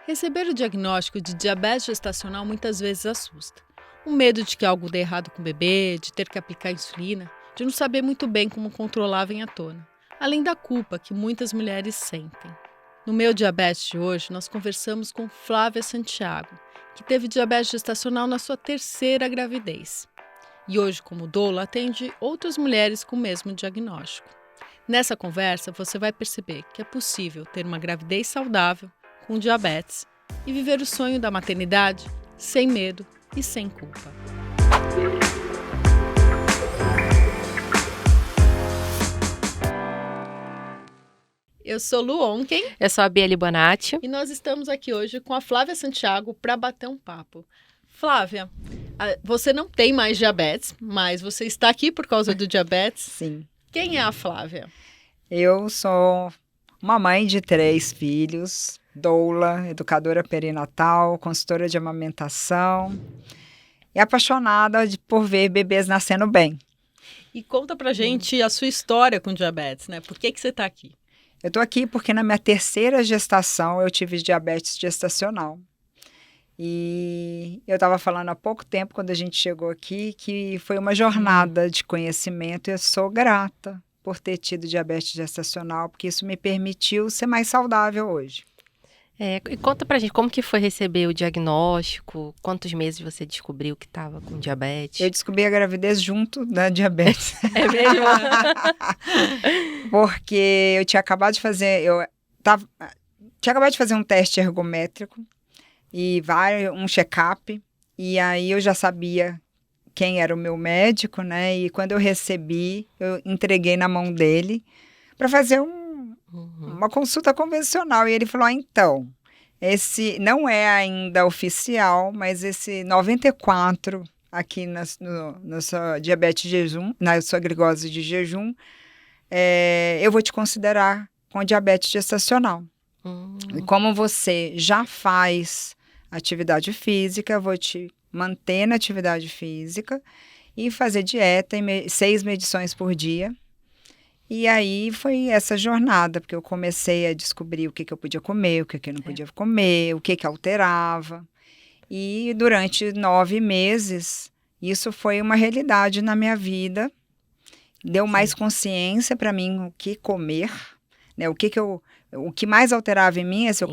Receber o diagnóstico de diabetes gestacional muitas vezes assusta. O medo de que algo dê errado com o bebê, de ter que aplicar insulina, de não saber muito bem como controlar vem à tona. Além da culpa que muitas mulheres sentem. No Meu Diabetes de hoje, nós conversamos com Flávia Santiago, que teve diabetes gestacional na sua terceira gravidez. E hoje, como doula, atende outras mulheres com o mesmo diagnóstico. Nessa conversa, você vai perceber que é possível ter uma gravidez saudável, com diabetes, e viver o sonho da maternidade sem medo e sem culpa. Eu sou Lu Onken. Eu sou a Bieli Bonatti. E nós estamos aqui hoje com a Flávia Santiago para bater um papo. Flávia, você não tem mais diabetes, mas você está aqui por causa do diabetes? Sim. Quem é a Flávia? Eu sou uma mãe de 3 filhos, doula, educadora perinatal, consultora de amamentação e apaixonada por ver bebês nascendo bem. E conta pra gente a sua história com diabetes, né? Por que você está aqui? Eu estou aqui porque na minha terceira gestação eu tive diabetes gestacional. E eu estava falando há pouco tempo, quando a gente chegou aqui, que foi uma jornada de conhecimento e eu sou grata por ter tido diabetes gestacional, porque isso me permitiu ser mais saudável hoje. E conta pra gente como que foi receber o diagnóstico, quantos meses você descobriu que estava com diabetes? Eu descobri a gravidez junto da diabetes. É mesmo? Porque eu tinha acabado de fazer, um teste ergométrico e um check-up, e aí eu já sabia quem era o meu médico, né? E quando eu recebi, eu entreguei na mão dele para fazer uma consulta convencional. E ele falou, então, esse não é ainda oficial, mas esse 94 aqui na sua diabetes de jejum, na sua glicose de jejum, eu vou te considerar com diabetes gestacional. E como você já faz atividade física, eu vou te manter na atividade física e fazer dieta em 6 medições por dia. E aí foi essa jornada, porque eu comecei a descobrir o que eu podia comer, o que eu não podia comer, o que alterava. E durante 9 meses, isso foi uma realidade na minha vida. Deu mais consciência para mim o que comer, né? O que mais alterava em mim é se eu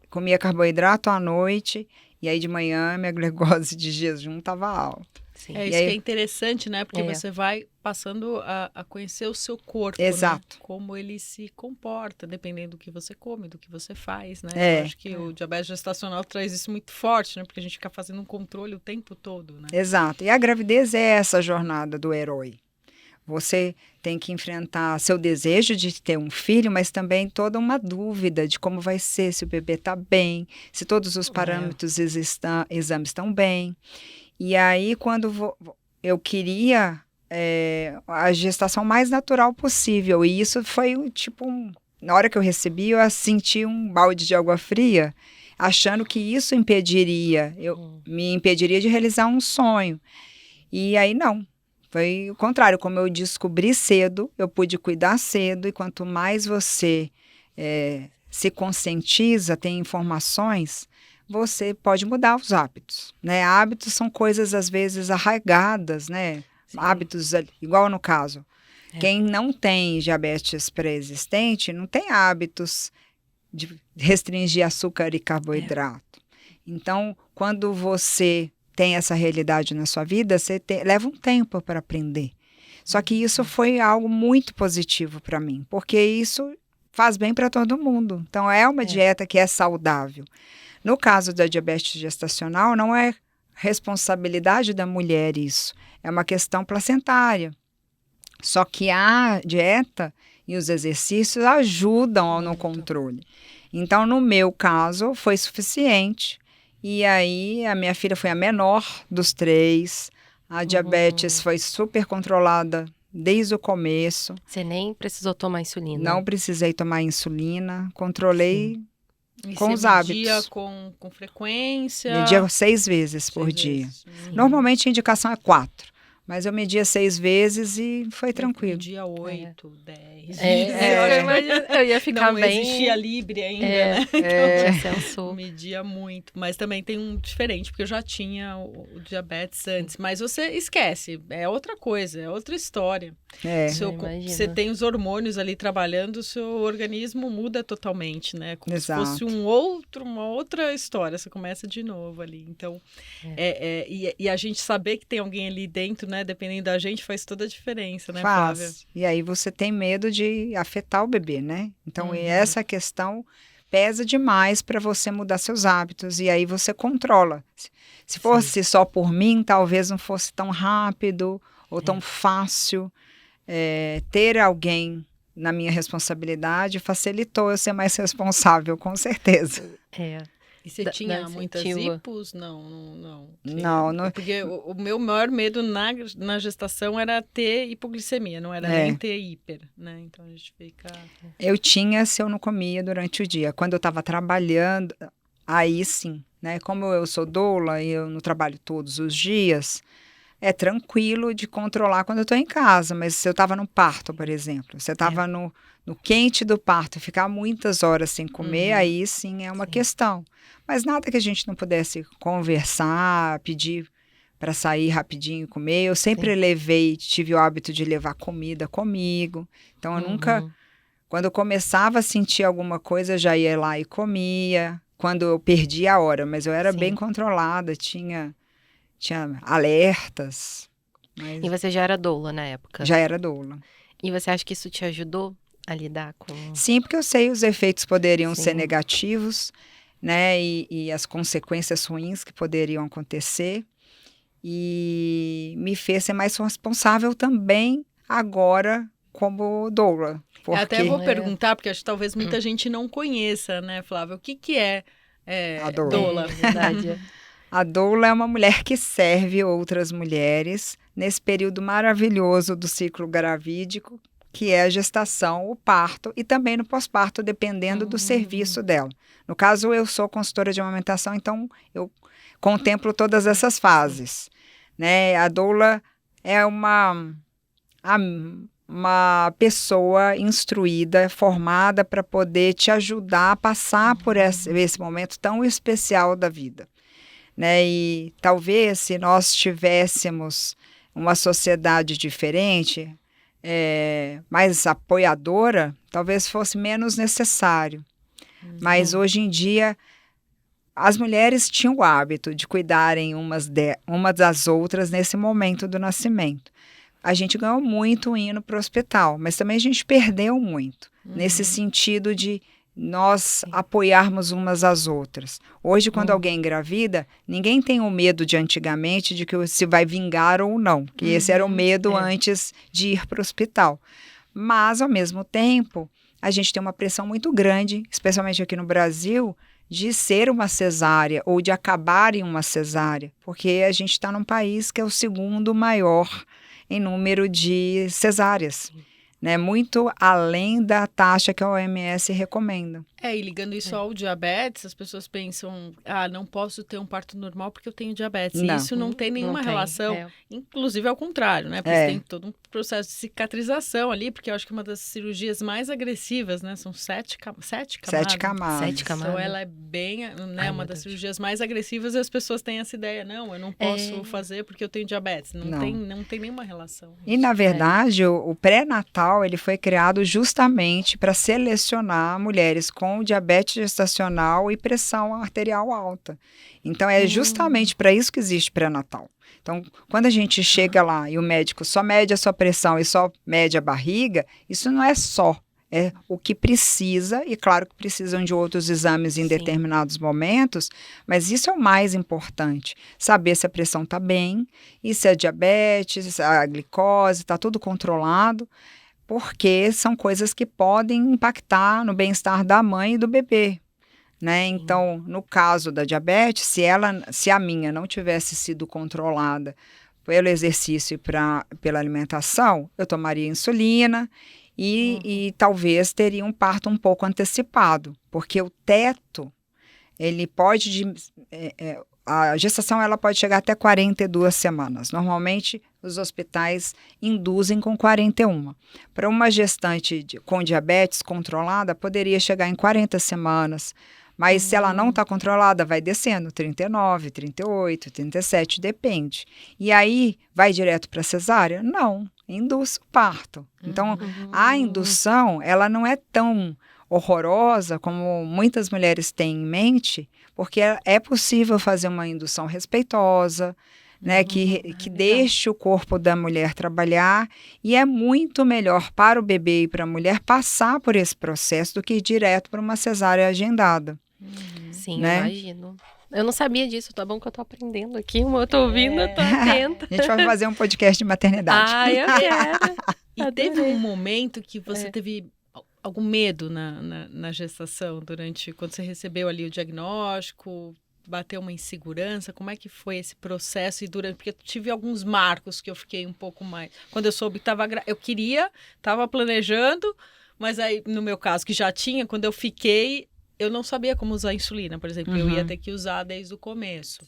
comia carboidrato à noite, e aí de manhã minha glicose de jejum estava alta. Sim. Isso que é interessante, né? Porque você vai passando a conhecer o seu corpo, exato, né? Como ele se comporta, dependendo do que você come, do que você faz, né? Eu acho que o diabetes gestacional traz isso muito forte, né? Porque a gente fica fazendo um controle o tempo todo, né? Exato. E a gravidez é essa jornada do herói. Você tem que enfrentar seu desejo de ter um filho, mas também toda uma dúvida de como vai ser, se o bebê está bem, se todos os parâmetros exames estão bem. E aí, quando eu queria a gestação mais natural possível, e isso foi na hora que eu recebi, eu senti um balde de água fria, achando que isso me impediria de realizar um sonho. E aí, não. Foi o contrário, como eu descobri cedo, eu pude cuidar cedo, e quanto mais você se conscientiza, tem informações, você pode mudar os hábitos, né? Hábitos são coisas, às vezes, arraigadas, né? Sim. Hábitos, igual no caso, quem não tem diabetes pré-existente, não tem hábitos de restringir açúcar e carboidrato. Então, quando você tem essa realidade na sua vida, leva um tempo para aprender. Só que isso foi algo muito positivo para mim, porque isso faz bem para todo mundo. Então, é uma dieta que é saudável. No caso da diabetes gestacional, não é responsabilidade da mulher isso, é uma questão placentária. Só que a dieta e os exercícios ajudam no controle. Então, no meu caso, foi suficiente. E aí, a minha filha foi a menor dos 3. A diabetes foi super controlada desde o começo. Você nem precisou tomar insulina? Não precisei tomar insulina. Controlei com os hábitos. Media com frequência? Media 6 vezes por dia. Normalmente, a indicação é 4. Mas eu media 6 vezes e foi tranquilo. Dia 8, 10. Eu ia ficar não bem... existia Libre ainda, É, né? tinha sensor. Media muito. Mas também tem um diferente, porque eu já tinha o diabetes antes. Mas você esquece, é outra coisa, é outra história. Você tem os hormônios ali trabalhando, o seu organismo muda totalmente, né? Como Exato. se fosse uma outra história. Você começa de novo ali. Então, e a gente saber que tem alguém ali dentro, né? Dependendo da gente, faz toda a diferença, né, Flávia? Faz. E aí você tem medo de afetar o bebê, né? Então, essa questão pesa demais para você mudar seus hábitos. E aí você controla. Se fosse só por mim, talvez não fosse tão rápido ou tão fácil. Ter alguém na minha responsabilidade facilitou eu ser mais responsável, com certeza. E você tinha muitas hipos? Não. Não. Porque o meu maior medo na gestação era ter hipoglicemia, não era nem ter hiper, né? Então a gente fica... Eu tinha se eu não comia durante o dia. Quando eu estava trabalhando, aí sim, né? Como eu sou doula e eu não trabalho todos os dias, é tranquilo de controlar quando eu estou em casa. Mas se eu estava no parto, por exemplo, você estava no quente do parto, ficar muitas horas sem comer, aí sim é uma questão. Mas nada que a gente não pudesse conversar, pedir para sair rapidinho e comer. Eu sempre tive o hábito de levar comida comigo. Então eu nunca, quando eu começava a sentir alguma coisa, eu já ia lá e comia. Quando eu perdia a hora, mas eu era bem controlada, tinha alertas. Mas... E você já era doula na época? Já era doula. E você acha que isso te ajudou a lidar com... Sim, porque eu sei os efeitos poderiam ser negativos, né? E as consequências ruins que poderiam acontecer. E me fez ser mais responsável também agora como doula. Porque... Até vou perguntar, porque acho que talvez muita gente não conheça, né, Flávia? O que é a doula? Doula? Verdade. A doula é uma mulher que serve outras mulheres nesse período maravilhoso do ciclo gravídico, que é a gestação, o parto e também no pós-parto, dependendo do serviço dela. No caso, eu sou consultora de amamentação, então eu contemplo todas essas fases, né? A doula é uma pessoa instruída, formada para poder te ajudar a passar por esse momento tão especial da vida. Né? E talvez se nós tivéssemos uma sociedade diferente, mais apoiadora, talvez fosse menos necessário. Mas hoje em dia, as mulheres tinham o hábito de cuidarem umas das outras nesse momento do nascimento. A gente ganhou muito indo para o hospital, mas também a gente perdeu muito, nesse sentido de nós apoiarmos umas às outras. Hoje, quando alguém engravida, ninguém tem o medo de antigamente de que se vai vingar ou não, que esse era o medo antes de ir para o hospital. Mas, ao mesmo tempo, a gente tem uma pressão muito grande, especialmente aqui no Brasil, de ser uma cesárea ou de acabar em uma cesárea, porque a gente está num país que é o segundo maior em número de cesáreas. Né, muito além da taxa que a OMS recomenda. E ligando isso ao diabetes, as pessoas pensam, não posso ter um parto normal porque eu tenho diabetes. Não. E isso não tem nenhuma relação, inclusive ao contrário, né? Porque tem todo um processo de cicatrização ali, porque eu acho que é uma das cirurgias mais agressivas, né? São 7 camadas. 7 camadas. Então ela é bem, né, uma das cirurgias mais agressivas e as pessoas têm essa ideia, não, eu não posso fazer porque eu tenho diabetes. Não tem nenhuma relação. E na verdade, o pré-natal ele foi criado justamente para selecionar mulheres com diabetes gestacional e pressão arterial alta. Então, é justamente para isso que existe pré-natal. Então, quando a gente chega lá e o médico só mede a sua pressão e só mede a barriga, isso não é só. É o que precisa, e claro que precisam de outros exames em determinados momentos, mas isso é o mais importante. Saber se a pressão está bem, e se a diabetes, a glicose, está tudo controlado, porque são coisas que podem impactar no bem-estar da mãe e do bebê. Né? Então, no caso da diabetes, se a minha não tivesse sido controlada pelo exercício e pela alimentação, eu tomaria insulina e talvez teria um parto um pouco antecipado, porque o teto ele pode... a gestação ela pode chegar até 42 semanas. Normalmente, os hospitais induzem com 41. Para uma gestante com diabetes controlada, poderia chegar em 40 semanas. Mas se ela não está controlada, vai descendo, 39, 38, 37, depende. E aí, vai direto para cesárea? Não, induz o parto. Então, a indução, ela não é tão horrorosa como muitas mulheres têm em mente, porque é possível fazer uma indução respeitosa, né, que deixe o corpo da mulher trabalhar, e é muito melhor para o bebê e para a mulher passar por esse processo do que ir direto para uma cesárea agendada. Sim, né? imagino. Eu não sabia disso, tá bom que eu tô aprendendo aqui, eu tô ouvindo, eu tô atenta. A gente vai fazer um podcast de maternidade. Ah, eu quero. E teve Adorei. um momento que você teve algum medo na gestação, quando você recebeu ali o diagnóstico, bateu uma insegurança? Como é que foi esse processo? Porque eu tive alguns marcos que eu fiquei um pouco mais... Quando eu soube que eu estava planejando, mas aí, no meu caso, que já tinha, quando eu fiquei... Eu não sabia como usar a insulina, por exemplo. Eu ia ter que usar desde o começo.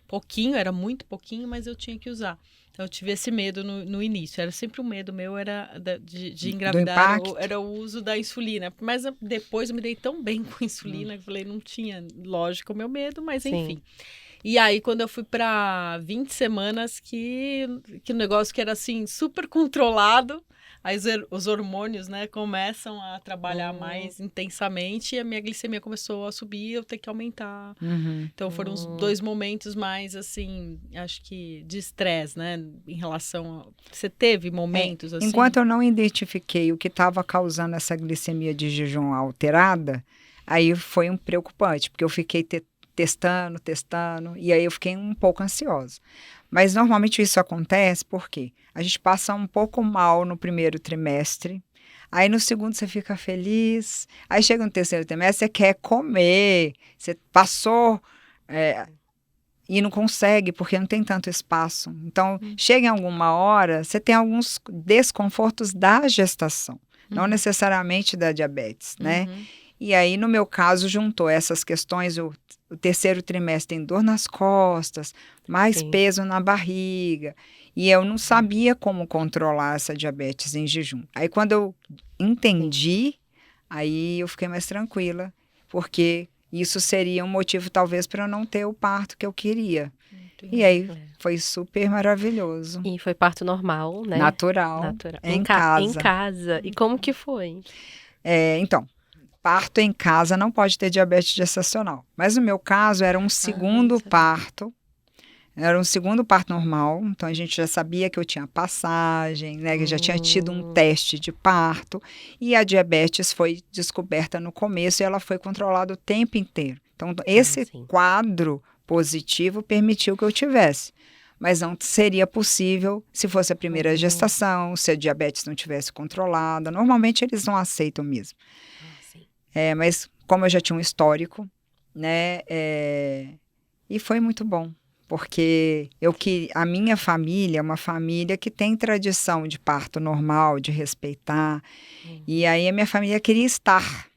Pouquinho, era muito pouquinho, mas eu tinha que usar. Então, eu tive esse medo no início. Era sempre um medo meu, era de engravidar, era o uso da insulina. Mas depois eu me dei tão bem com a insulina, que eu falei, não tinha, lógico, o meu medo, mas enfim. E aí, quando eu fui para 20 semanas, que o negócio que era assim, super controlado, aí os hormônios, né, começam a trabalhar mais intensamente e a minha glicemia começou a subir, eu tenho que aumentar. Então foram os 2 momentos mais, assim, acho que de estresse, né, em relação a... Você teve momentos assim? Enquanto eu não identifiquei o que estava causando essa glicemia de jejum alterada, aí foi um preocupante, porque eu fiquei testando, e aí eu fiquei um pouco ansiosa. Mas normalmente isso acontece porque a gente passa um pouco mal no primeiro trimestre, aí no segundo você fica feliz, aí chega no terceiro trimestre, você quer comer, você passou e não consegue porque não tem tanto espaço. Então, chega em alguma hora, você tem alguns desconfortos da gestação, não necessariamente da diabetes, né? E aí, no meu caso, juntou essas questões, o terceiro trimestre tem dor nas costas, mais peso na barriga, e eu não sabia como controlar essa diabetes em jejum. Aí, quando eu entendi, aí eu fiquei mais tranquila, porque isso seria um motivo, talvez, para eu não ter o parto que eu queria. E aí, foi super maravilhoso. E foi parto normal, né? Natural. Em casa. Em casa. E como que foi? Então, parto em casa não pode ter diabetes gestacional. Mas no meu caso era um segundo parto. Era um segundo parto normal. Então a gente já sabia que eu tinha passagem, né? Que já tinha tido um teste de parto. E a diabetes foi descoberta no começo e ela foi controlada o tempo inteiro. Então esse quadro positivo permitiu que eu tivesse. Mas não seria possível se fosse a primeira gestação, se a diabetes não tivesse controlada. Normalmente eles não aceitam mesmo. Mas como eu já tinha um histórico, né, e foi muito bom, porque a minha família é uma família que tem tradição de parto normal, de respeitar, e aí a minha família queria estar.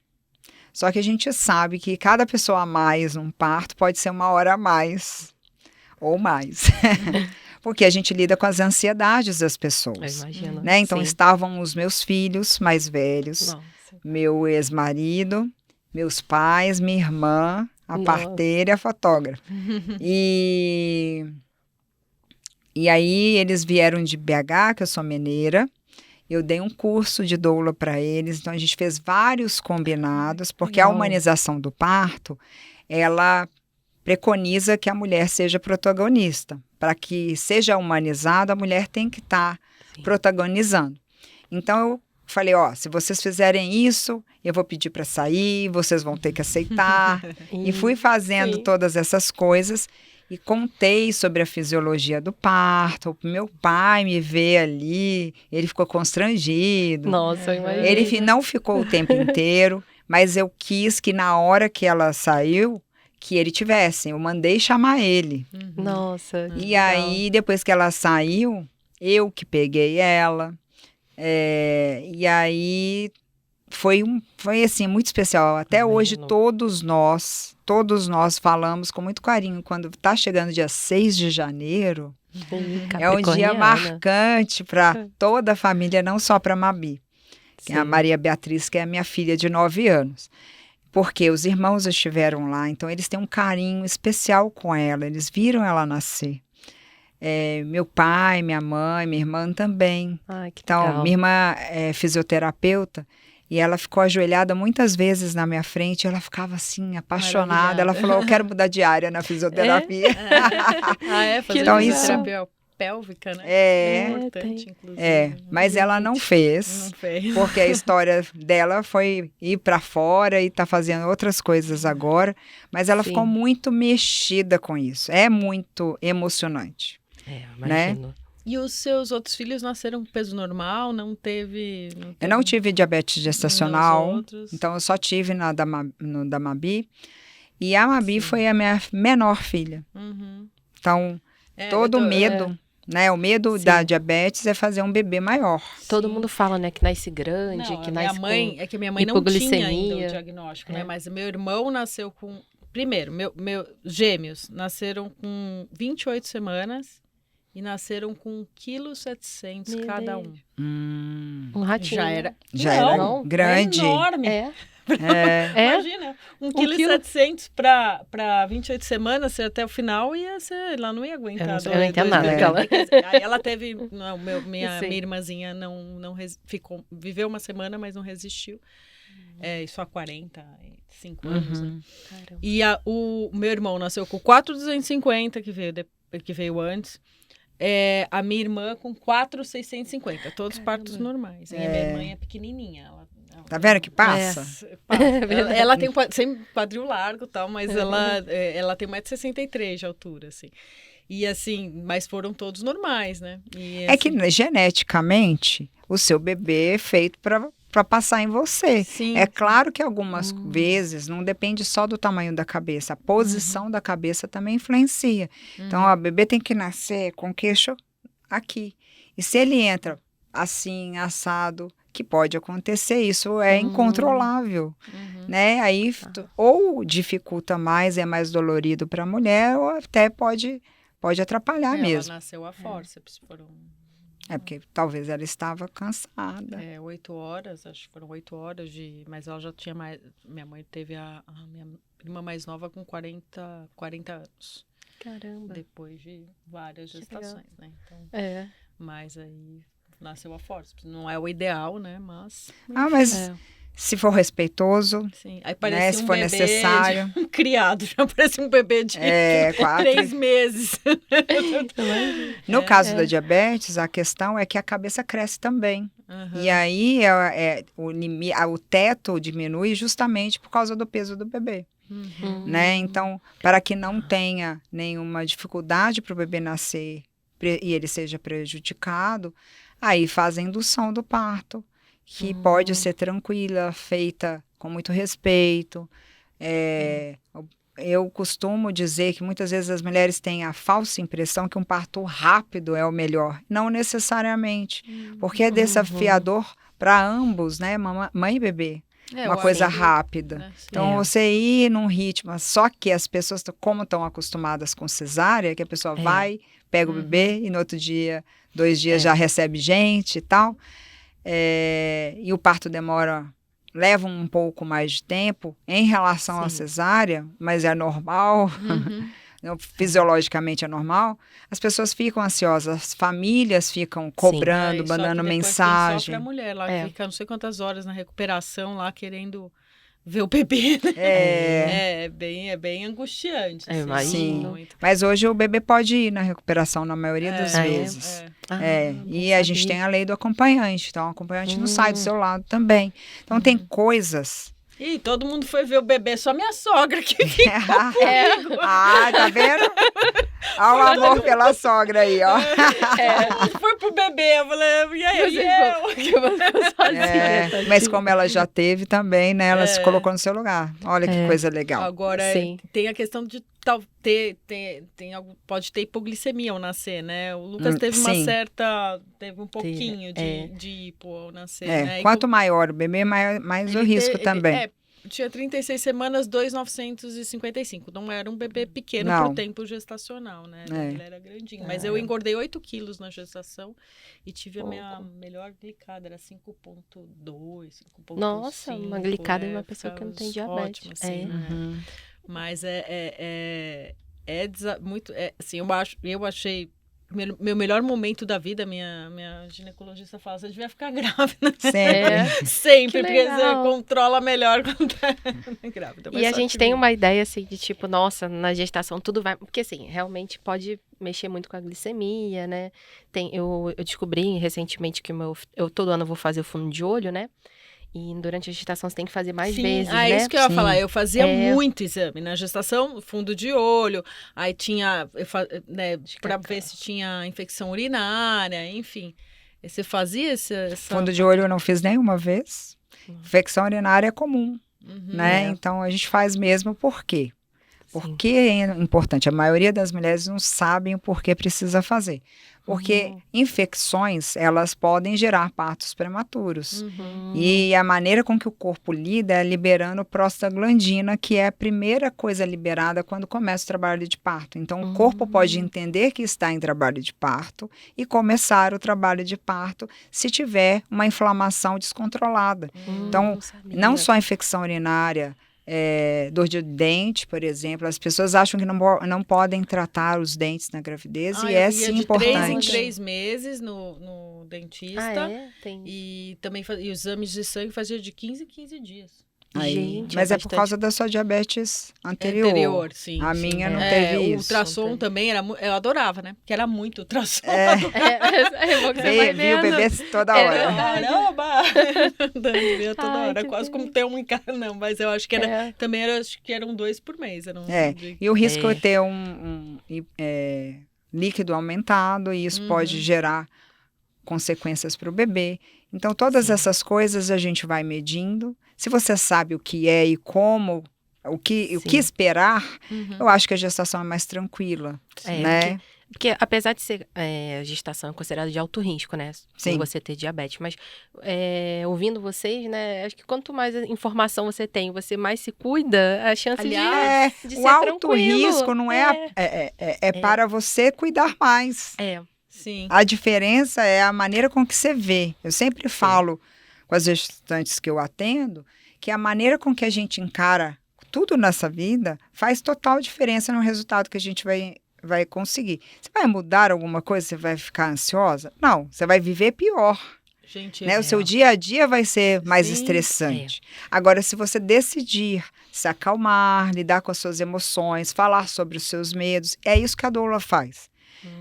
Só que a gente sabe que cada pessoa a mais num parto pode ser 1 hora a mais, ou mais. Porque a gente lida com as ansiedades das pessoas. Eu imagino. Né? Então, estavam os meus filhos mais velhos, meu ex-marido, meus pais, minha irmã, a parteira e a fotógrafa. E aí, eles vieram de BH, que eu sou mineira. Eu dei um curso de doula para eles. Então, a gente fez vários combinados, porque a humanização do parto, ela preconiza que a mulher seja protagonista. Para que seja humanizado, a mulher tem que estar protagonizando. Então, eu falei, se vocês fizerem isso, eu vou pedir para sair, vocês vão ter que aceitar. E fui fazendo todas essas coisas e contei sobre a fisiologia do parto. Meu pai me vê ali, ele ficou constrangido. Nossa, eu imagino. Ele não ficou o tempo inteiro, mas eu quis que na hora que ela saiu, que ele tivesse. Eu mandei chamar ele. Nossa. E aí, depois que ela saiu, eu que peguei ela. E aí foi assim, muito especial. Até hoje, todos nós todos nós falamos com muito carinho, quando está chegando dia 6 de janeiro, é um dia marcante para toda a família, não só para a Mabi. Que é a Maria Beatriz, que é a minha filha de 9 anos. Porque os irmãos estiveram lá, então eles têm um carinho especial com ela, eles viram ela nascer. Meu pai, minha mãe, minha irmã também. Ai, que então, legal. minha irmã é fisioterapeuta e ela ficou ajoelhada muitas vezes na minha frente. Ela ficava assim, apaixonada. Ela falou: eu quero mudar de área na fisioterapia. Fazer então, fisioterapia pélvica, né? É importante, inclusive. Mas ela não fez, porque a história dela foi ir para fora e tá fazendo outras coisas agora. Mas ela ficou muito mexida com isso. É muito emocionante. Imagino. Né? E os seus outros filhos nasceram com peso normal? Não teve... Eu não tive diabetes gestacional, então eu só tive no da Mabi. E a Mabi foi a minha menor filha. Então, todo medo, né? O medo da diabetes é fazer um bebê maior. Todo mundo fala, né, que nasce grande, não, que nasce com É que minha mãe não tinha ainda o diagnóstico, né? Mas meu irmão nasceu com... Primeiro, meu gêmeos nasceram com 28 semanas e nasceram com 1,7 kg cada um. Um ratinho. Já era grande. É enorme. Imagina, 1,7 kg para 28 semanas, até o final ia ser, ela não ia aguentar. Eu não entendo nada daquela. Aí ela teve, minha irmãzinha viveu uma semana, mas não resistiu. Isso há 45 anos, né? E o meu irmão nasceu com 4,250, que veio antes. A minha irmã com 4,650, todos partos normais. E a minha irmã é pequenininha, tá vendo que passa? Ela tem sempre quadril largo e tal, mas ela tem 1,63 m de altura, assim. E assim, mas foram todos normais, né? E, assim, que geneticamente o seu bebê é feito para passar em você. Sim, é claro que algumas vezes não depende só do tamanho da cabeça, a posição da cabeça também influencia. Então, o bebê tem que nascer com o queixo aqui. E se ele entra assim, assado, que pode acontecer, isso é incontrolável, né? Aí ou dificulta mais, é mais dolorido para a mulher, ou até pode atrapalhar mesmo. Ela nasceu a forceps, porque talvez ela estava cansada. 8 horas, acho que foram 8 horas mas ela já tinha mais... Minha mãe teve a minha prima mais nova com 40 anos. Caramba. Depois de várias gestações, né? Então, mas aí nasceu a forceps. Não é o ideal, né? Mas... se for respeitoso, sim. Aí parecia se for necessário. Criado, já parece um bebê de 3 meses. No caso da diabetes, a questão é que a cabeça cresce também. E aí o teto diminui justamente por causa do peso do bebê. Né? Então, para que não tenha nenhuma dificuldade para o bebê nascer e ele seja prejudicado, aí faz a indução do parto, que pode ser tranquila, feita com muito respeito. Eu costumo dizer que muitas vezes as mulheres têm a falsa impressão que um parto rápido é o melhor. Não necessariamente, porque é desafiador para ambos, né? Mãe e bebê. Uma coisa rápida. Então, você ir num ritmo, só que as pessoas, como estão acostumadas com cesárea, que a pessoa vai, pega o bebê e no outro dia, 2 dias já recebe gente e tal. E o parto leva um pouco mais de tempo em relação à cesárea, mas é normal, fisiologicamente é normal. As pessoas ficam ansiosas, as famílias ficam cobrando, mandando mensagem. Só para a mulher lá, fica não sei quantas horas na recuperação lá, querendo ver o bebê. É bem angustiante. Imagino. Sim. Mas hoje o bebê pode ir na recuperação na maioria das vezes. E a gente tem a lei do acompanhante. Então, o acompanhante não sai do seu lado também. Então, tem coisas... E todo mundo foi ver o bebê, só minha sogra que ficou comigo. Tá vendo? Olha o amor pela sogra aí, ó. Foi pro bebê, eu falei, e aí, mas como ela já teve também, né? Ela se colocou no seu lugar. Olha que coisa legal. Agora, tem a questão de pode ter hipoglicemia ao nascer, né? O Lucas teve teve um pouquinho de hipo ao nascer, né? Quanto maior o bebê, mais o risco também. tinha 36 semanas, 2.955. Não era um bebê pequeno Não. pro tempo gestacional, né? É. Ele era grandinho. Mas eu engordei 8 quilos na gestação e tive a minha melhor glicada, era 5,2, 5,5. Nossa, uma glicada de uma pessoa que não tem diabetes. Ótimo, assim, né? Uhum. Mas muito... assim, eu achei... Meu melhor momento da vida, minha ginecologista fala, você devia ficar grávida. Sempre. Sempre, Que porque você legal. controla melhor quando é grávida. Mas E a só gente que tem mesmo. uma ideia, assim, de tipo, nossa, na gestação tudo vai... Porque, assim, realmente pode mexer muito com a glicemia, né? Eu descobri recentemente que eu todo ano vou fazer o fundo de olho, né? E durante a gestação você tem que fazer mais Sim, vezes, né? isso que eu ia Sim. falar. Eu fazia É. muito exame. Na gestação, fundo de olho, aí tinha, né, pra ver se tinha infecção urinária, enfim. E você fazia essa... Fundo de olho eu não fiz nenhuma vez. Infecção urinária é comum, Uhum. né? É. Então a gente faz mesmo por quê? Por Sim. que é importante? A maioria das mulheres não sabem o porquê precisa fazer. Porque infecções, elas podem gerar partos prematuros. Uhum. E a maneira com que o corpo lida é liberando prostaglandina, que é a primeira coisa liberada quando começa o trabalho de parto. Então, o corpo pode entender que está em trabalho de parto e começar o trabalho de parto se tiver uma inflamação descontrolada. Então, não só a infecção urinária, dor de dente, por exemplo. As pessoas acham que não podem tratar os dentes na gravidez e eu ia sim de 3 em importante. 3 meses no dentista. Ah, é? Tem... E também e os exames de sangue fazia de 15 em 15 dias. Aí, Gente, mas é por bastante. causa da sua diabetes anterior. Anterior, sim. A sim. minha não É. teve O isso. ultrassom Não também era... Eu adorava, né? Porque era muito ultrassom. É bom que você vai Viu o vendo. bebê toda hora. Caramba! Dani via toda Ai, hora. que Quase lindo. como ter um em casa. Não, mas eu acho que era... É. Também acho que eram 2 por mês. Eram E o risco É. é ter líquido aumentado, e isso pode gerar consequências para o bebê. Então, todas essas coisas a gente vai medindo. Se você sabe o que é e como, o que esperar, eu acho que a gestação é mais tranquila, né? Porque apesar de ser a gestação é considerada de alto risco, né? Sim. Você ter diabetes. Mas ouvindo vocês, né? Acho que quanto mais informação você tem, você mais se cuida, a chance Aliás, de O ser alto tranquilo. risco não é para você cuidar mais. Sim. A diferença é a maneira com que você vê. Eu sempre falo com as gestantes que eu atendo que a maneira com que a gente encara tudo nessa vida faz total diferença no resultado que a gente vai conseguir. Você vai mudar alguma coisa? Você vai ficar ansiosa? Não, você vai viver pior. Gente, Né? O seu dia a dia vai ser mais Sim. estressante. Agora, se você decidir se acalmar, lidar com as suas emoções, falar sobre os seus medos, é isso que a doula faz.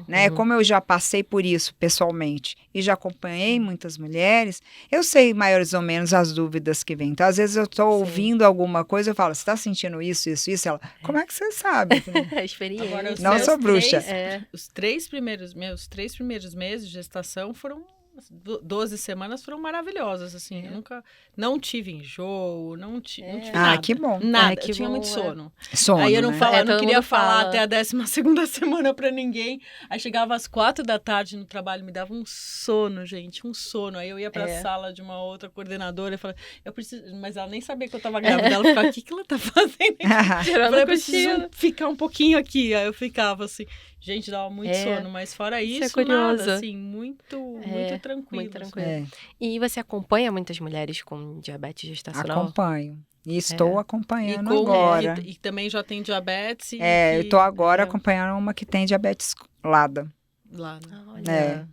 Né? Como eu já passei por isso pessoalmente e já acompanhei muitas mulheres, eu sei mais ou menos as dúvidas que vêm. Então, às vezes eu estou ouvindo alguma coisa, eu falo, você está sentindo isso, isso, isso? Ela, como é que você sabe? A experiência. Agora, os Não meus sou bruxa. Os meus 3 primeiros meses de gestação foram 12 semanas foram maravilhosas, assim. Eu não tive enjoo, não tive nada. Que bom. Nada, que eu tinha bom, muito sono. Sono, Aí eu não né? falava, todo não queria mundo falar fala. até a 12ª semana pra ninguém. Aí chegava às 4 da tarde no trabalho, me dava um sono, gente, um sono. Aí eu ia pra sala de uma outra coordenadora e falava, eu preciso... Mas ela nem sabia que eu tava grávida. Ela ficava, o que ela tá fazendo aqui? Eu falei, eu preciso ficar um pouquinho aqui. Aí eu ficava assim... Gente, dava muito sono, mas fora isso, curioso. nada, assim, muito tranquilo. Muito tranquilo. É, E você acompanha muitas mulheres com diabetes gestacional? acompanho. E estou acompanhando E agora. e também já tem diabetes. E Eu estou agora acompanhando uma que tem diabetes LADA. lá, né? Olha.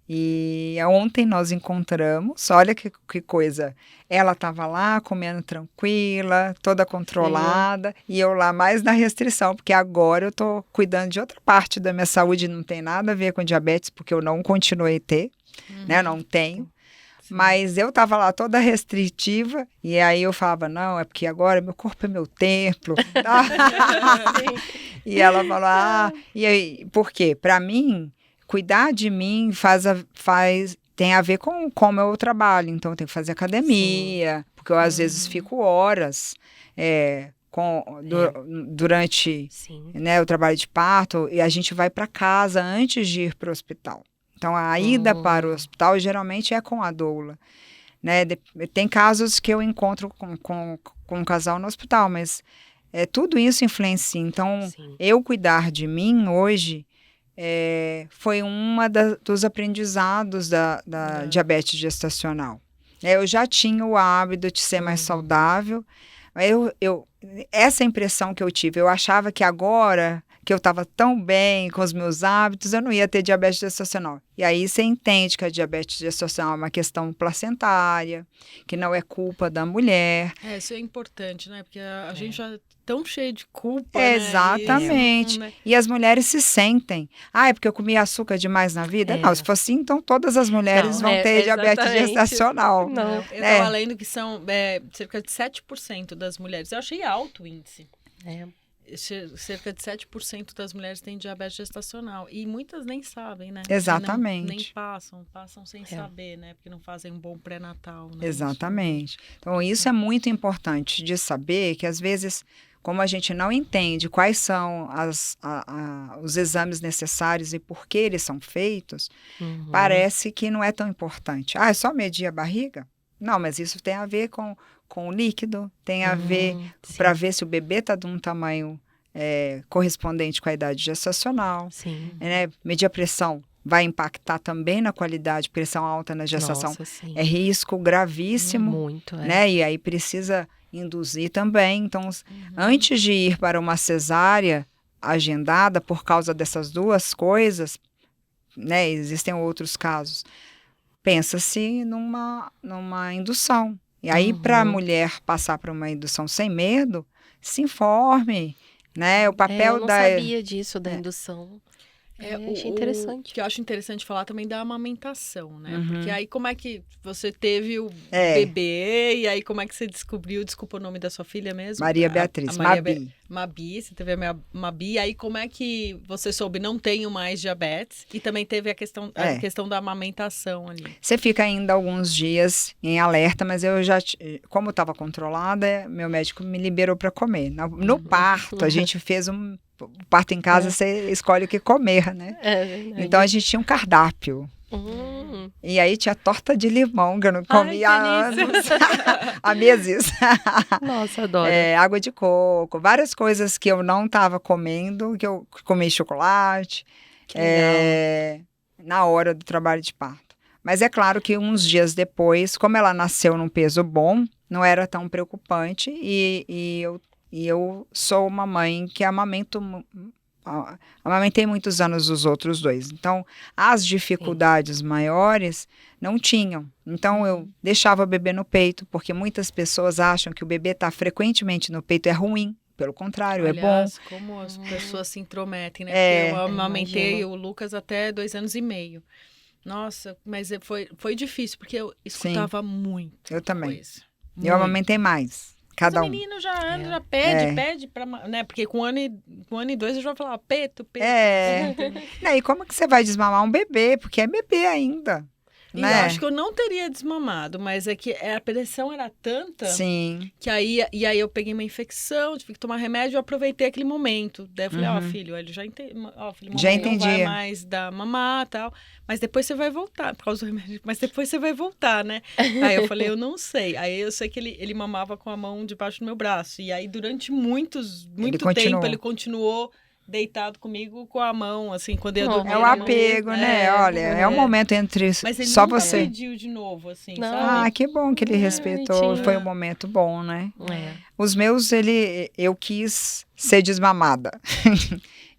E ontem nós encontramos, olha que coisa, ela estava lá comendo tranquila, toda controlada, e eu lá mais na restrição, porque agora eu estou cuidando de outra parte da minha saúde, não tem nada a ver com diabetes, porque eu não continuei a ter, né, não tenho. Mas eu estava lá toda restritiva, e aí eu falava, não, é porque agora meu corpo é meu templo. E ela falou, e aí, por quê? Para mim, cuidar de mim tem a ver com como eu trabalho. Então, eu tenho que fazer academia, porque eu às vezes fico horas durante o trabalho de parto, e a gente vai para casa antes de ir para o hospital. Então, a ida para o hospital geralmente é com a doula. né? Tem casos que eu encontro com um casal no hospital, mas tudo isso influencia. Então, Sim. eu cuidar de mim hoje foi dos aprendizados da diabetes gestacional. Eu já tinha o hábito de ser mais saudável. Essa impressão que eu tive, eu achava que agora que eu estava tão bem com os meus hábitos, eu não ia ter diabetes gestacional. E aí você entende que a diabetes gestacional é uma questão placentária, que não é culpa da mulher. Isso é importante, né? Porque a gente já é tão cheio de culpa, Exatamente. né? E as mulheres se sentem. É porque eu comi açúcar demais na vida? Não, se for assim, então todas as mulheres vão ter diabetes gestacional. Não. Eu estava lendo que são cerca de 7% das mulheres. Eu achei alto o índice. Cerca de 7% das mulheres têm diabetes gestacional. E muitas nem sabem, né? Exatamente. Nem passam sem saber, né? Porque não fazem um bom pré-natal. Né? Exatamente. Então, isso é muito importante de saber que, às vezes, como a gente não entende quais são os exames necessários e por que eles são feitos, parece que não é tão importante. É só medir a barriga? Não, mas isso tem a ver com o líquido, tem a ver para ver se o bebê está de um tamanho correspondente com a idade gestacional. Sim. Né? Medir a pressão vai impactar também na qualidade. Pressão alta na gestação é risco gravíssimo. Muito, né? E aí precisa induzir também. Então, antes de ir para uma cesárea agendada por causa dessas duas coisas, né? Existem outros casos. Pensa-se numa indução. E aí, para a mulher passar por uma indução sem medo, se informe, né? O papel eu não sabia disso, da indução. Achei interessante. O que eu acho interessante falar também da amamentação, né? Porque aí como é que você teve o bebê e aí como é que você descobriu, desculpa o nome da sua filha mesmo? Maria Beatriz, Mabi. Mabi, você teve a Mabi, e aí como é que você soube, não tenho mais diabetes? E também teve a questão da amamentação ali. Você fica ainda alguns dias em alerta, mas eu já, como estava controlada, meu médico me liberou para comer. No parto, a gente fez o parto em casa, você escolhe o que comer, né? Então a gente tinha um cardápio. E aí tinha torta de limão, que eu não comia há anos. Há meses. Nossa, adoro. Água de coco, várias coisas que eu não estava comendo, que eu comi chocolate. Na hora do trabalho de parto. Mas é claro que uns dias depois, como ela nasceu num peso bom, não era tão preocupante e eu sou uma mãe que amamentei muitos anos os outros dois. Então, as dificuldades maiores não tinham. Então, eu deixava o bebê no peito, porque muitas pessoas acham que o bebê está frequentemente no peito é ruim. Pelo contrário, Aliás, é bom. Como as pessoas se intrometem, né? Porque eu amamentei o Lucas até 2 anos e meio. Nossa, mas foi difícil, porque eu escutava muito. Eu também. Coisa. Eu amamentei mais. Cada o menino já anda, já pede pra, né? Porque com 1 ano e 2 eu já vou falar peto. E como que você vai desmamar um bebê? Porque é bebê ainda. E né? eu acho que eu não teria desmamado, mas é que a pressão era tanta. Sim. Que aí eu peguei uma infecção, tive que tomar remédio, eu aproveitei aquele momento. Daí eu falei, filho, ele já entende. Filho, já entendi. Não vai mais dar mamar e tal. Mas depois você vai voltar, por causa do remédio. Mas depois você vai voltar, né? Aí eu falei, eu não sei. Aí eu sei que ele mamava com a mão debaixo do meu braço. E aí durante muito tempo ele continuou deitado comigo com a mão, assim, quando eu dormia. É o apego, né? Olha, é um momento entre mas ele só nunca você. pediu de novo, assim, sabe? Que bom que ele respeitou. Foi um momento bom, né? Os meus, eu quis ser desmamada.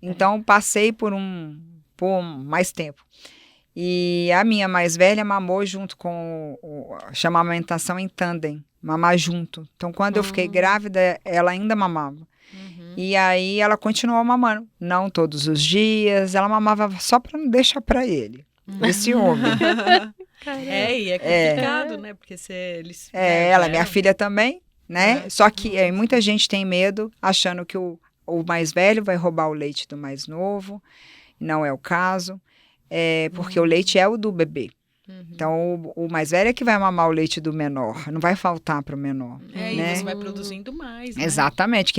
Então, passei por mais tempo. E a minha mais velha mamou junto com chama amamentação em tandem, mamar junto. Então, quando eu fiquei grávida, ela ainda mamava. E aí ela continuou mamando, não todos os dias, ela mamava só para não deixar para ele, esse homem. E é complicado, né? Porque eles... ela, minha filha também, né? Só que muita gente tem medo, achando que o mais velho vai roubar o leite do mais novo, não é o caso, porque o leite é o do bebê. Então, o mais velho é que vai mamar o leite do menor, não vai faltar para o menor. E você vai produzindo mais, né? Exatamente,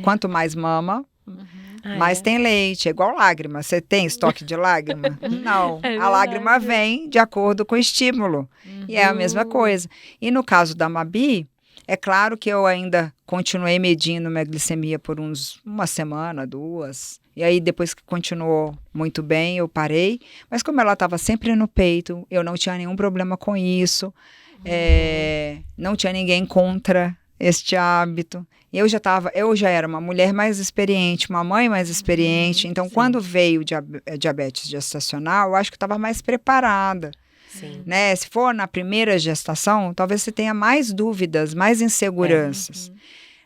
quanto mais mama, mas tem leite, é igual lágrima. Você tem estoque de lágrima? Não. É A lágrima verdade. vem de acordo com o estímulo. E é a mesma coisa. E no caso da Mabi, é claro que eu ainda continuei medindo minha glicemia por uma semana, 2. E aí, depois que continuou muito bem, eu parei. Mas como ela estava sempre no peito, eu não tinha nenhum problema com isso. Não tinha ninguém contra este hábito. Eu já era uma mulher mais experiente, uma mãe mais experiente. Então, sim. quando veio diabetes gestacional, eu acho que eu estava mais preparada. Sim. Né? Se for na primeira gestação, talvez você tenha mais dúvidas, mais inseguranças.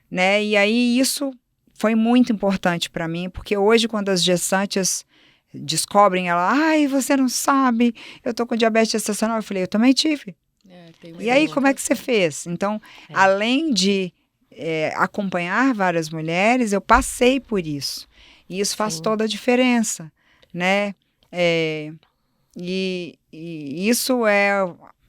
Né? E aí isso foi muito importante para mim, porque hoje quando as gestantes descobrem, ai, você não sabe, eu tô com diabetes gestacional, eu falei, eu também tive. E aí, como é que você fez? Então, além de acompanhar várias mulheres, eu passei por isso. E isso faz toda a diferença, né? E isso é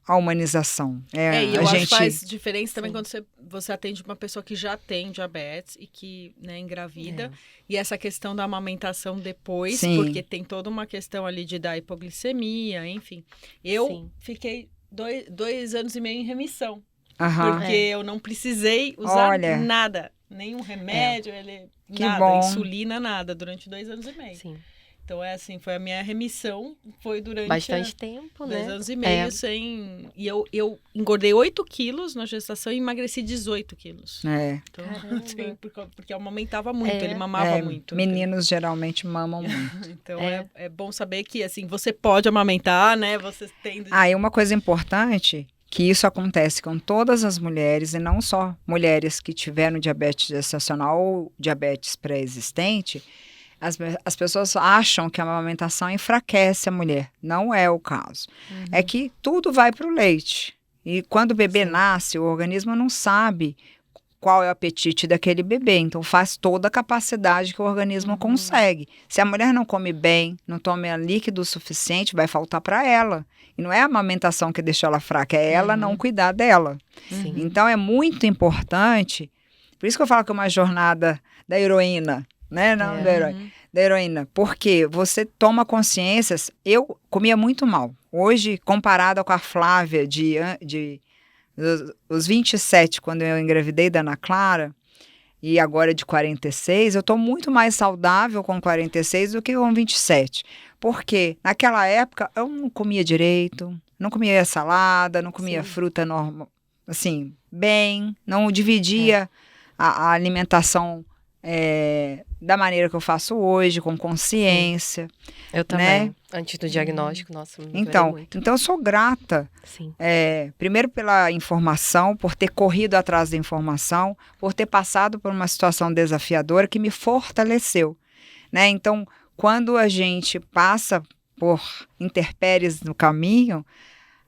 a humanização. E eu a acho gente... que faz diferença também quando você atende uma pessoa que já tem diabetes e que, né, engravida. E essa questão da amamentação depois, Sim. porque tem toda uma questão ali de dar hipoglicemia, enfim. Eu fiquei 2 anos e meio em remissão. Porque eu não precisei usar nada. Nenhum remédio, nada, insulina, nada, durante 2 anos e meio. Sim. Então, foi a minha remissão, foi durante... Bastante tempo, 2 anos e meio sem... E eu engordei 8 quilos na gestação e emagreci 18 quilos. Então, assim, porque eu amamentava muito, ele mamava muito. Meninos geralmente mamam muito. Então, é bom saber que, assim, você pode amamentar, né? Você tem... E uma coisa importante... que isso acontece com todas as mulheres, e não só mulheres que tiveram diabetes gestacional ou diabetes pré-existente. As pessoas acham que a amamentação enfraquece a mulher. Não é o caso. É que tudo vai para o leite. E quando o bebê nasce, o organismo não sabe qual é o apetite daquele bebê. Então, faz toda a capacidade que o organismo consegue. Se a mulher não come bem, não toma líquido o suficiente, vai faltar para ela. E não é a amamentação que deixa ela fraca, é ela não cuidar dela. Sim. Então, é muito importante. Por isso que eu falo que é uma jornada da heroína. Né? Não, da heroína. Porque você toma consciência. Eu comia muito mal. Hoje, comparada com a Flávia os 27, quando eu engravidei da Ana Clara, e agora de 46, eu estou muito mais saudável com 46 do que com 27. Porque naquela época eu não comia direito, não comia salada, não comia fruta normal, assim, bem, não dividia a alimentação da maneira que eu faço hoje, com consciência. Eu também. Né? Antes do diagnóstico, nossa, me então eu sou grata. Sim. Primeiro pela informação, por ter corrido atrás da informação, por ter passado por uma situação desafiadora que me fortaleceu. Né? Então, quando a gente passa por intempéries no caminho,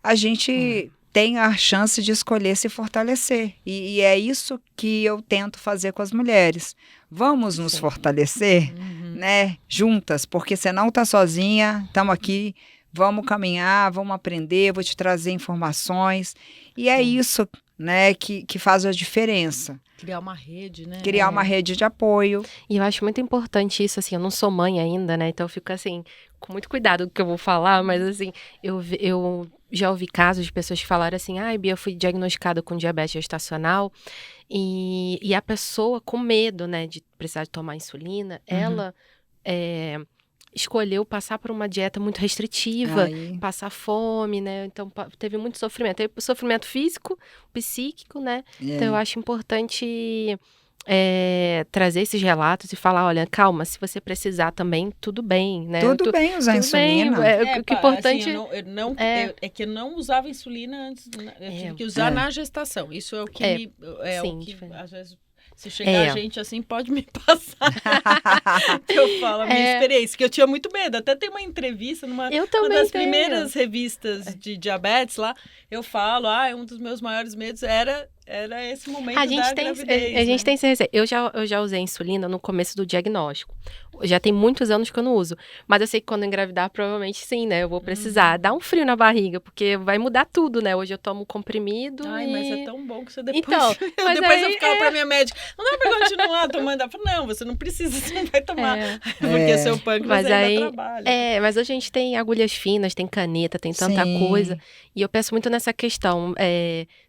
a gente tem a chance de escolher se fortalecer. E é isso que eu tento fazer com as mulheres. Vamos nos fortalecer, né? Juntas, porque você não está sozinha, estamos aqui, vamos caminhar, vamos aprender, vou te trazer informações. E é isso, né, que faz a diferença. Criar uma rede, né? Criar uma rede de apoio. E eu acho muito importante isso, eu não sou mãe ainda, né? Então eu fico assim, com muito cuidado do que eu vou falar, mas assim, eu já ouvi casos de pessoas que falaram assim, Bia, eu fui diagnosticada com diabetes gestacional e a pessoa com medo, né, de precisar de tomar insulina, ela escolheu passar por uma dieta muito restritiva, passar fome, né? Então teve muito sofrimento. Teve sofrimento físico, psíquico, né? Então eu acho importante trazer esses relatos e falar, olha, calma, se você precisar também, tudo bem, né? Tudo bem usar insulina. O que é importante... Assim, é que eu não usava insulina antes, eu tive que usar na gestação. Isso é o que às vezes, se chegar gente assim, pode me passar. Eu falo a minha experiência, que eu tinha muito medo. Até tem uma entrevista uma das primeiras revistas de diabetes lá, eu falo, um dos meus maiores medos era era esse momento A gente da tem, gravidez, a gente né? tem esse receio. Eu já usei insulina no começo do diagnóstico. Já tem muitos anos que eu não uso. Mas eu sei que quando eu engravidar, provavelmente sim, né? Eu vou precisar. Dá um frio na barriga, porque vai mudar tudo, né? Hoje eu tomo comprimido Ai, e... mas é tão bom que você depois... Então, mas depois eu aí ficava pra minha médica, não dá pra continuar tomando. Ela falou, não, você não precisa, você não vai tomar. Porque seu pâncreas Mas ainda aí, trabalha. mas hoje a gente tem agulhas finas, tem caneta, tem tanta Sim. coisa. E eu penso muito nessa questão.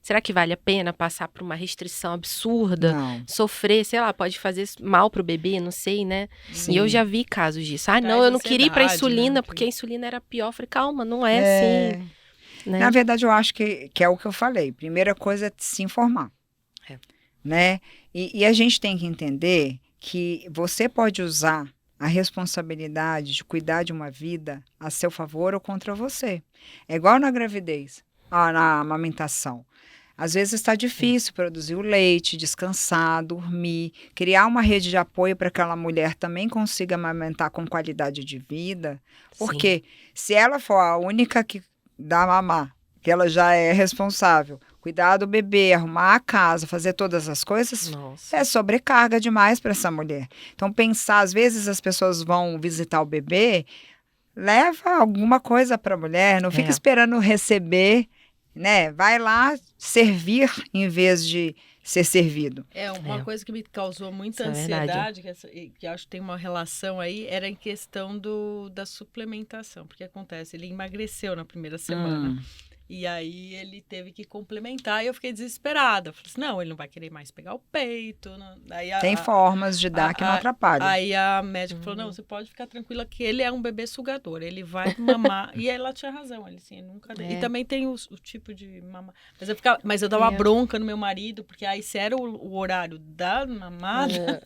Será que vale a pena passar por uma restrição absurda? Não. Sofrer, sei lá, pode fazer mal pro bebê, não sei, né? Sim. E eu já vi casos disso. Traz Não, eu não queria ir pra ansiedade, insulina, né? porque a insulina era pior. Eu falei, calma, não é assim, né? Na verdade, eu acho que é o que eu falei. Primeira coisa é se informar. É. Né? E a gente tem que entender que você pode usar a responsabilidade de cuidar de uma vida a seu favor ou contra você. É igual na gravidez, na amamentação. Às vezes está difícil produzir o leite, descansar, dormir, criar uma rede de apoio para que aquela mulher também consiga amamentar com qualidade de vida. Porque se ela for a única que dá mamar, que ela já é responsável, cuidar do bebê, arrumar a casa, fazer todas as coisas, Nossa. é sobrecarga demais para essa mulher. Então, pensar, às vezes as pessoas vão visitar o bebê, leva alguma coisa para a mulher, não fica esperando receber, né? Vai lá servir em vez de ser servido. Uma coisa que me causou muita Isso é ansiedade, que acho que tem uma relação aí, era em questão da suplementação. Porque acontece, ele emagreceu na primeira semana. E aí ele teve que complementar e eu fiquei desesperada. Falei assim, não, ele não vai querer mais pegar o peito. Não. Aí Tem formas de dar que não atrapalham. Aí a médica falou, não, você pode ficar tranquila que ele é um bebê sugador. Ele vai mamar. E ela tinha razão. Ele assim, nunca... E também tem o tipo de mamar. Mas eu dava uma bronca no meu marido, porque aí se era o horário da mamada,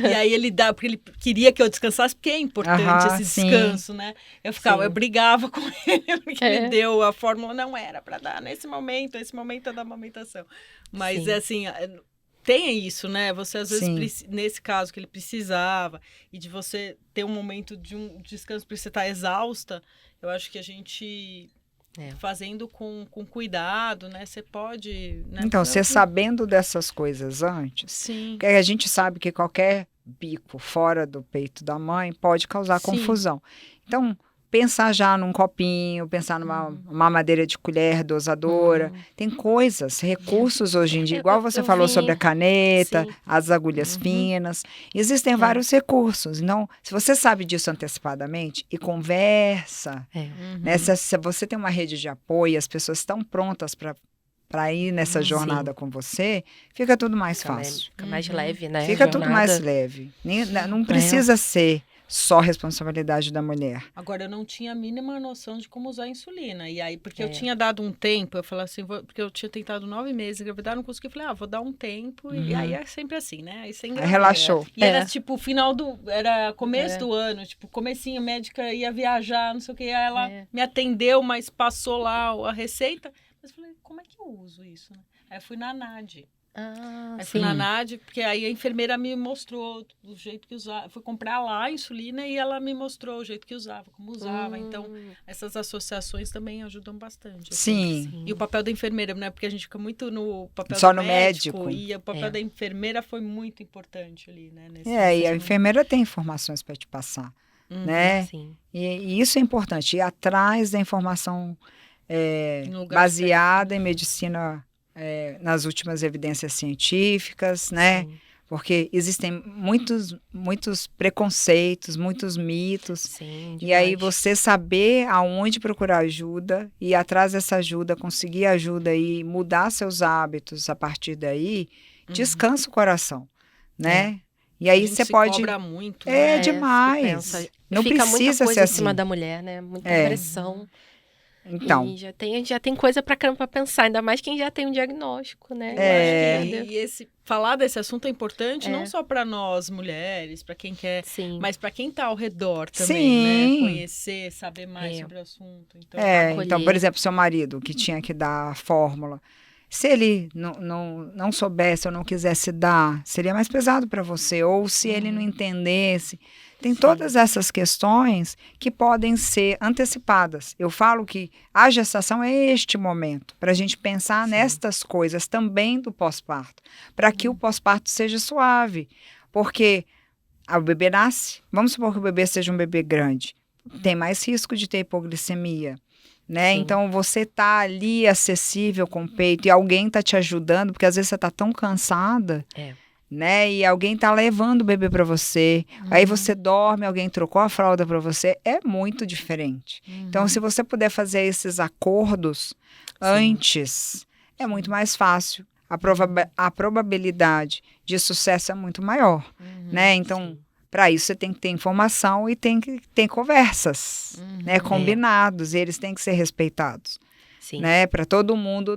e aí ele dá, porque ele queria que eu descansasse, porque é importante esse descanso, né? Eu brigava com ele, porque ele deu a fórmula, não era para dar nesse momento é da amamentação. Mas assim, tem isso, né? Você às vezes, nesse caso que ele precisava, e de você ter um momento de um descanso porque você tá exausta, eu acho que a gente fazendo com cuidado, né? Você pode... Né? Então, você sabendo dessas coisas antes, porque a gente sabe que qualquer bico fora do peito da mãe pode causar confusão. Então, pensar já num copinho, pensar numa mamadeira de colher dosadora. Tem coisas, recursos hoje em dia, igual você falou sobre a caneta, as agulhas finas. Existem vários recursos. Então, se você sabe disso antecipadamente e conversa, né, se você tem uma rede de apoio, as pessoas estão prontas para ir nessa jornada com você, fica tudo mais fácil. Fica mais leve, né? Fica tudo mais leve. Não precisa ser só responsabilidade da mulher. Agora, eu não tinha a mínima noção de como usar a insulina. E aí, porque eu tinha dado um tempo, eu falei assim, porque eu tinha tentado 9 meses engravidar, não consegui. Eu falei, vou dar um tempo. E aí é sempre assim, né? Aí você engravida. Relaxou. E era tipo, era começo do ano, tipo, comecinho, a médica ia viajar, não sei o que. Aí ela me atendeu, mas passou lá a receita. Mas eu falei, como é que eu uso isso, né? Aí eu fui na NAD. Fui na NAD, porque aí a enfermeira me mostrou o jeito que usava. Fui comprar lá a insulina e ela me mostrou o jeito que usava, como usava. Então, essas associações também ajudam bastante. Assim. Sim. E o papel da enfermeira, né? Porque a gente fica muito no papel só do no médico. E o papel da enfermeira foi muito importante ali, né? E a enfermeira tem informações para te passar, né? Sim. E isso é importante. Ir atrás da informação baseada em medicina... nas últimas evidências científicas, né? Sim. Porque existem muitos preconceitos, muitos mitos. Sim, e aí você saber aonde procurar ajuda, ir atrás dessa ajuda, conseguir ajuda e mudar seus hábitos a partir daí, descansa o coração, né? E aí você pode... cobra muito, né? Demais. Não Fica precisa muita coisa ser em assim. cima da mulher, né? Muita pressão. Então, E já tem coisa pra caramba pra pensar, ainda mais quem já tem um diagnóstico, né? Falar desse assunto é importante não só para nós mulheres, para quem quer, mas para quem tá ao redor também, né? Conhecer, saber mais sobre o assunto. Então, então, por exemplo, seu marido que tinha que dar a fórmula, se ele não soubesse ou não quisesse dar, seria mais pesado para você. Ou se ele não entendesse, Tem todas essas questões que podem ser antecipadas. Eu falo que a gestação é este momento para a gente pensar nestas coisas também do pós-parto, para que o pós-parto seja suave. Porque o bebê nasce, vamos supor que o bebê seja um bebê grande, tem mais risco de ter hipoglicemia. Né? Então, você está ali acessível com o peito e alguém está te ajudando, porque às vezes você está tão cansada, né? E alguém está levando o bebê para você, aí você dorme, alguém trocou a fralda para você, é muito diferente. Então, se você puder fazer esses acordos antes, é muito mais fácil. A probabilidade de sucesso é muito maior, né? Então, para isso, você tem que ter informação e tem que ter conversas, né, combinados, e eles têm que ser respeitados, né, para todo mundo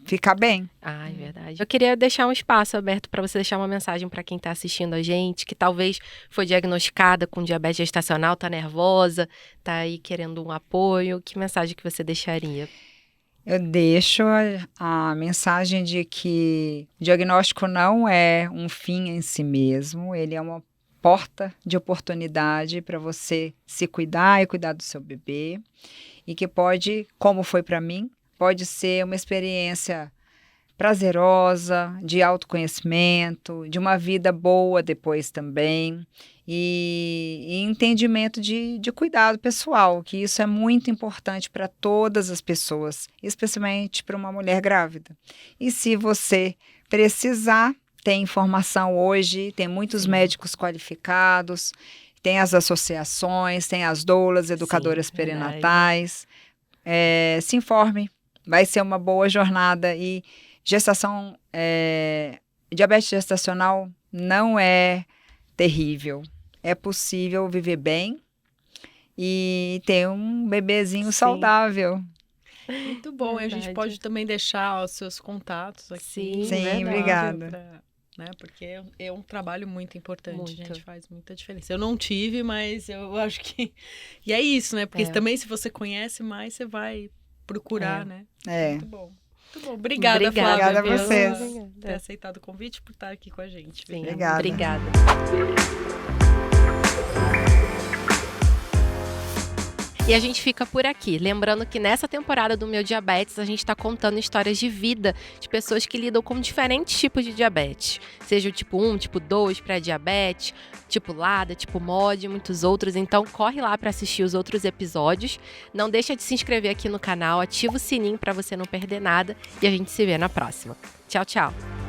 ficar bem. Ah, é verdade. Eu queria deixar um espaço aberto para você deixar uma mensagem para quem está assistindo a gente, que talvez foi diagnosticada com diabetes gestacional, está nervosa, está aí querendo um apoio. Que mensagem que você deixaria? Eu deixo a mensagem de que o diagnóstico não é um fim em si mesmo, ele é uma porta de oportunidade para você se cuidar e cuidar do seu bebê, e que pode, como foi para mim, pode ser uma experiência prazerosa, de autoconhecimento, de uma vida boa depois também, e entendimento de cuidado pessoal, que isso é muito importante para todas as pessoas, especialmente para uma mulher grávida. E se você precisar, tem informação hoje, tem muitos médicos qualificados, tem as associações, tem as doulas, educadoras perinatais. Se informe, vai ser uma boa jornada. E diabetes gestacional não é terrível. É possível viver bem e ter um bebezinho saudável. Muito bom. E a gente pode também deixar os seus contatos aqui. Sim, obrigada. Né? Porque é um trabalho muito importante, gente, faz muita diferença. Eu não tive, mas eu acho que... E é isso, né? Porque também se você conhece mais, você vai procurar, né? Muito bom. Muito bom. Obrigada, Flávia. Obrigada a vocês. Por ter aceitado o convite, por estar aqui com a gente. Sim, obrigada. E a gente fica por aqui. Lembrando que nessa temporada do Meu Diabetes, a gente está contando histórias de vida de pessoas que lidam com diferentes tipos de diabetes. Seja o tipo 1, tipo 2, pré-diabetes, tipo LADA, tipo MOD e muitos outros. Então, corre lá para assistir os outros episódios. Não deixa de se inscrever aqui no canal, ativa o sininho para você não perder nada. E a gente se vê na próxima. Tchau, tchau!